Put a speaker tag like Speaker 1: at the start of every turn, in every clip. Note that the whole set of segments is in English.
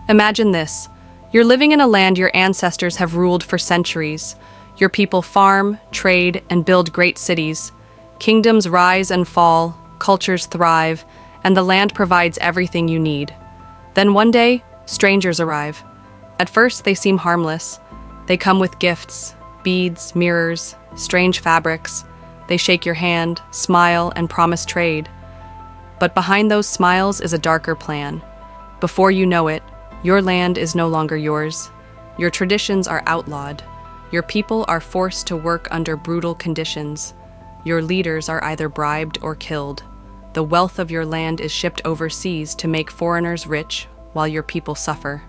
Speaker 1: Imagine this. You're living in a land your ancestors have ruled for centuries. Your people farm, trade, and build great cities. Kingdoms rise and fall, cultures thrive, and the land provides everything you need. Then one day, strangers arrive. At first, they seem harmless. They come with gifts, beads, mirrors, strange fabrics. They shake your hand, smile, and promise trade. But behind those smiles is a darker plan. Before you know it, your land is no longer yours. Your traditions are outlawed. Your people are forced to work under brutal conditions. Your leaders are either bribed or killed. The wealth of your land is shipped overseas to make foreigners rich while your people suffer.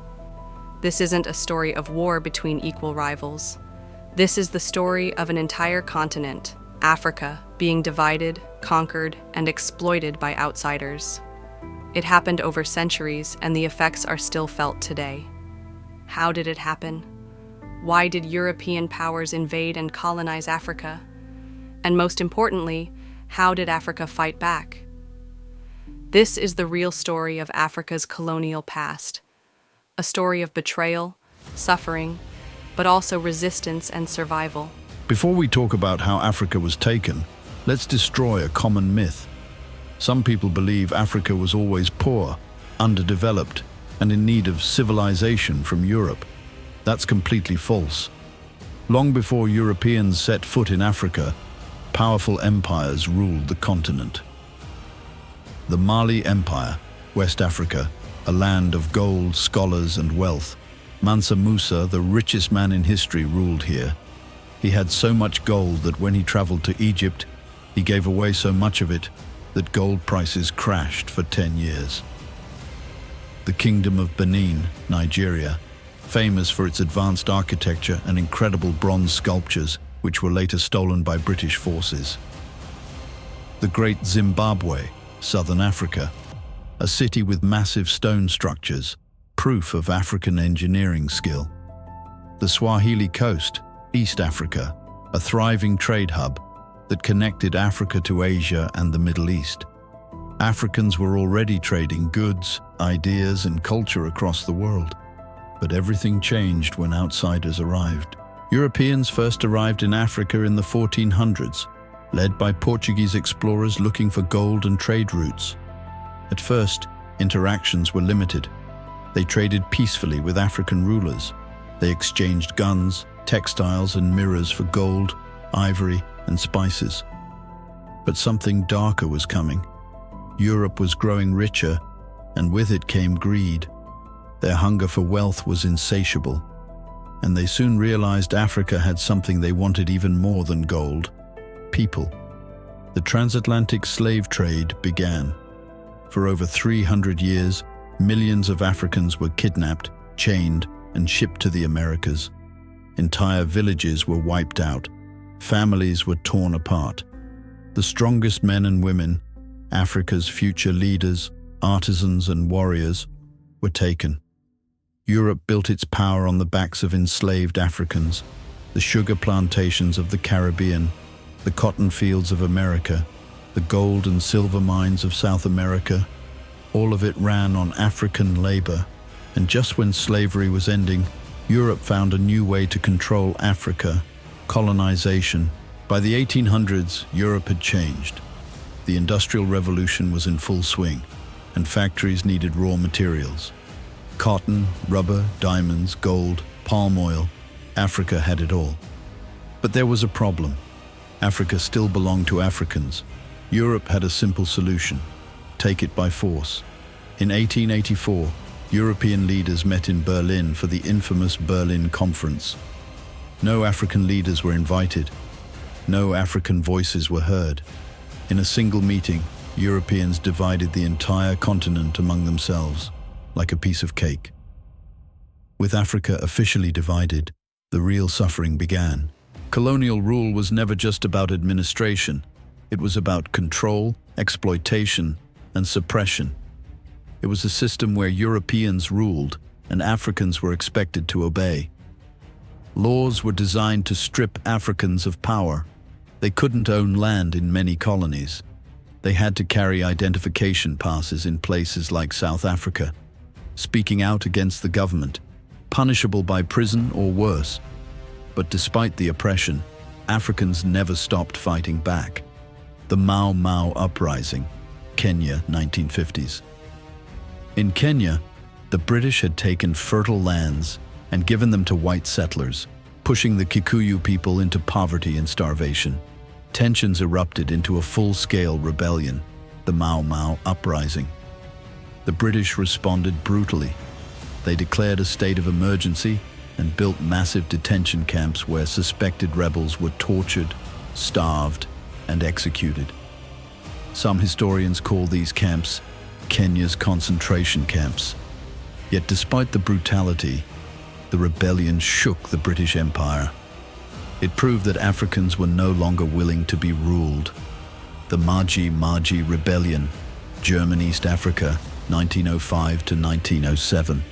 Speaker 1: This isn't a story of war between equal rivals. This is the story of an entire continent, Africa, being divided, conquered, and exploited by outsiders. It happened over centuries, and the effects are still felt today. How did it happen? Why did European powers invade and colonize Africa? And most importantly, how did Africa fight back? This is the real story of Africa's colonial past. A story of betrayal, suffering, but also resistance and survival.
Speaker 2: Before we talk about how Africa was taken, let's destroy a common myth. Some people believe Africa was always poor, underdeveloped, and in need of civilization from Europe. That's completely false. Long before Europeans set foot in Africa, powerful empires ruled the continent. The Mali Empire, West Africa, a land of gold, scholars, and wealth. Mansa Musa, the richest man in history, ruled here. He had so much gold that when he traveled to Egypt, he gave away so much of it that gold prices crashed for 10 years. The Kingdom of Benin, Nigeria, famous for its advanced architecture and incredible bronze sculptures, which were later stolen by British forces. The Great Zimbabwe, Southern Africa, a city with massive stone structures, proof of African engineering skill. The Swahili Coast, East Africa, a thriving trade hub that connected Africa to Asia and the Middle East. Africans were already trading goods, ideas, and culture across the world. But everything changed when outsiders arrived. Europeans first arrived in Africa in the 1400s, led by Portuguese explorers looking for gold and trade routes. At first, interactions were limited. They traded peacefully with African rulers. They exchanged guns, textiles, and mirrors for gold, ivory, and spices. But something darker was coming. Europe was growing richer, and with it came greed. Their hunger for wealth was insatiable, and they soon realized Africa had something they wanted even more than gold: people. The transatlantic slave trade began. For over 300 years, millions of Africans were kidnapped, chained, and shipped to the Americas. Entire villages were wiped out. Families were torn apart. The strongest men and women, Africa's future leaders, artisans, and warriors, were taken. Europe built its power on the backs of enslaved Africans, the sugar plantations of the Caribbean, the cotton fields of America, the gold and silver mines of South America. All of it ran on African labor. And just when slavery was ending, Europe found a new way to control Africa: colonization. By the 1800s, Europe had changed. The Industrial Revolution was in full swing, and factories needed raw materials. Cotton, rubber, diamonds, gold, palm oil. Africa had it all. But there was a problem. Africa still belonged to Africans. Europe had a simple solution: take it by force. In 1884, European leaders met in Berlin for the infamous Berlin Conference. No African leaders were invited. No African voices were heard. In a single meeting, Europeans divided the entire continent among themselves, like a piece of cake. With Africa officially divided, the real suffering began. Colonial rule was never just about administration. It was about control, exploitation, and suppression. It was a system where Europeans ruled and Africans were expected to obey. Laws were designed to strip Africans of power. They couldn't own land in many colonies. They had to carry identification passes in places like South Africa. speaking out against the government, punishable by prison or worse. But despite the oppression, Africans never stopped fighting back. The Mau Mau Uprising, Kenya, 1950s. In Kenya, the British had taken fertile lands and given them to white settlers, pushing the Kikuyu people into poverty and starvation. Tensions erupted into a full-scale rebellion, the Mau Mau Uprising. The British responded brutally. They declared a state of emergency and built massive detention camps where suspected rebels were tortured, starved, and executed. Some historians call these camps Kenya's concentration camps. Yet despite the brutality, the rebellion shook the British Empire. It proved that Africans were no longer willing to be ruled. The Maji Maji Rebellion, German East Africa, 1905 to 1907.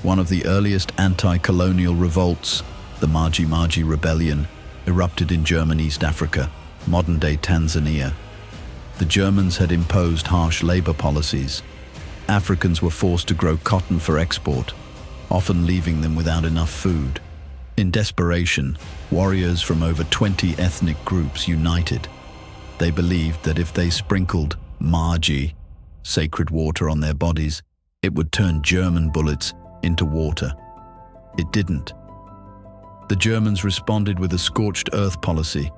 Speaker 2: One of the earliest anti-colonial revolts, the Maji Maji Rebellion, erupted in German East Africa, modern-day Tanzania. The Germans had imposed harsh labor policies. Africans were forced to grow cotton for export, often leaving them without enough food. In desperation, warriors from over 20 ethnic groups united. They believed that if they sprinkled Maji, sacred water, on their bodies, it would turn German bullets into water. It didn't. The Germans responded with a scorched earth policy,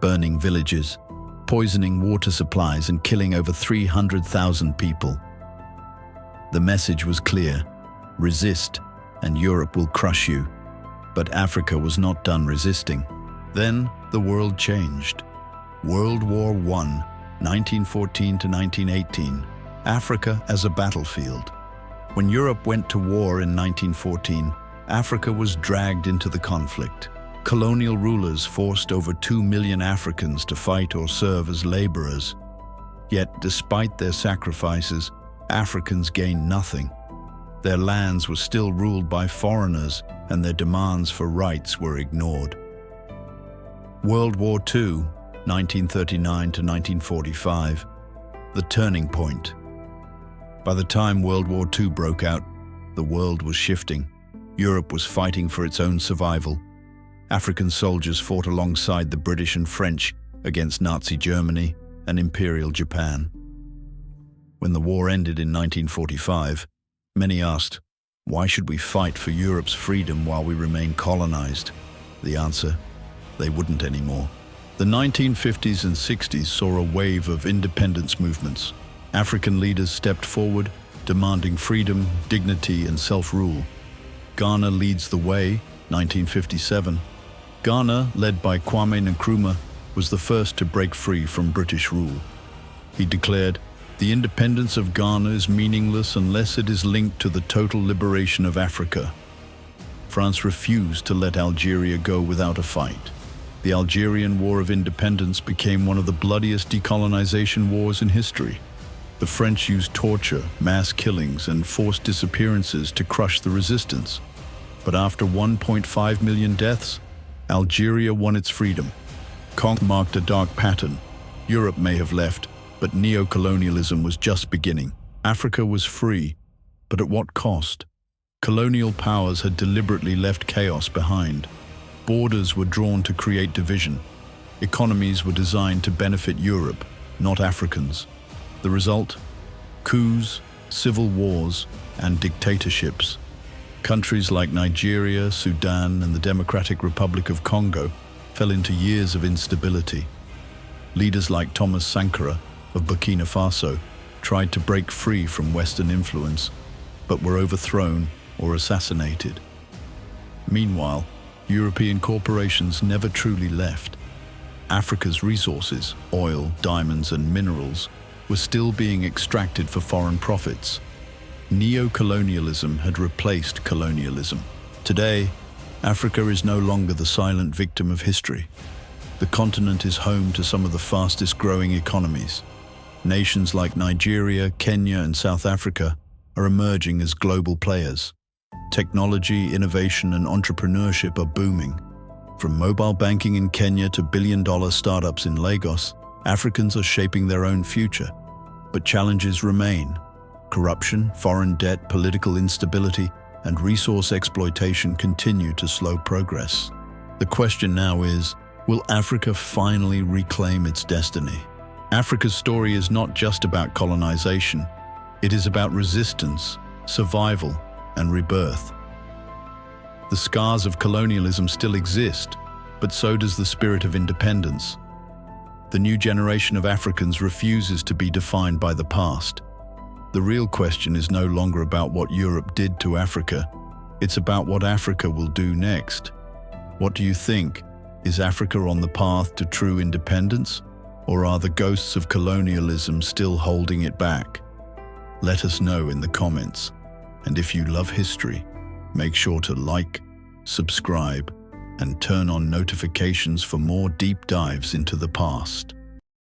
Speaker 2: burning villages, poisoning water supplies, and killing over 300,000 people. The message was clear: resist, and Europe will crush you. But Africa was not done resisting. Then the world changed. World War I, 1914 to 1918. Africa as a battlefield. When Europe went to war in 1914, Africa was dragged into the conflict. Colonial rulers forced over 2 million Africans to fight or serve as laborers. Yet, despite their sacrifices, Africans gained nothing. Their lands were still ruled by foreigners, and their demands for rights were ignored. World War II, 1939 to 1945. The turning point. By the time World War II broke out, the world was shifting. Europe was fighting for its own survival. African soldiers fought alongside the British and French against Nazi Germany and Imperial Japan. When the war ended in 1945, many asked, why should we fight for Europe's freedom while we remain colonized? The answer: they wouldn't anymore. The 1950s and 60s saw a wave of independence movements. African leaders stepped forward, demanding freedom, dignity, and self-rule. Ghana leads the way, 1957. Ghana, led by Kwame Nkrumah, was the first to break free from British rule. He declared, "The independence of Ghana is meaningless unless it is linked to the total liberation of Africa." France refused to let Algeria go without a fight. The Algerian War of Independence became one of the bloodiest decolonization wars in history. The French used torture, mass killings, and forced disappearances to crush the resistance. But after 1.5 million deaths, Algeria won its freedom. Conquest marked a dark pattern. Europe may have left, but neo-colonialism was just beginning. Africa was free, but at what cost? Colonial powers had deliberately left chaos behind. Borders were drawn to create division. Economies were designed to benefit Europe, not Africans. The result? Coups, civil wars, and dictatorships. Countries like Nigeria, Sudan, and the Democratic Republic of Congo fell into years of instability. Leaders like Thomas Sankara of Burkina Faso tried to break free from Western influence, but were overthrown or assassinated. Meanwhile, European corporations never truly left. Africa's resources, oil, diamonds, and minerals, were still being extracted for foreign profits. Neo-colonialism had replaced colonialism. Today, Africa is no longer the silent victim of history. The continent is home to some of the fastest-growing economies. Nations like Nigeria, Kenya, and South Africa are emerging as global players. Technology, innovation, and entrepreneurship are booming. From mobile banking in Kenya to billion-dollar startups in Lagos, Africans are shaping their own future. But challenges remain. Corruption, foreign debt, political instability, and resource exploitation continue to slow progress. The question now is, will Africa finally reclaim its destiny? Africa's story is not just about colonization. It is about resistance, survival, and rebirth. The scars of colonialism still exist, but so does the spirit of independence. The new generation of Africans refuses to be defined by the past. The real question is no longer about what Europe did to Africa. It's about what Africa will do next. What do you think? Is Africa on the path to true independence? Or are the ghosts of colonialism still holding it back? Let us know in the comments. And if you love history, make sure to like, subscribe, and turn on notifications for more deep dives into the past.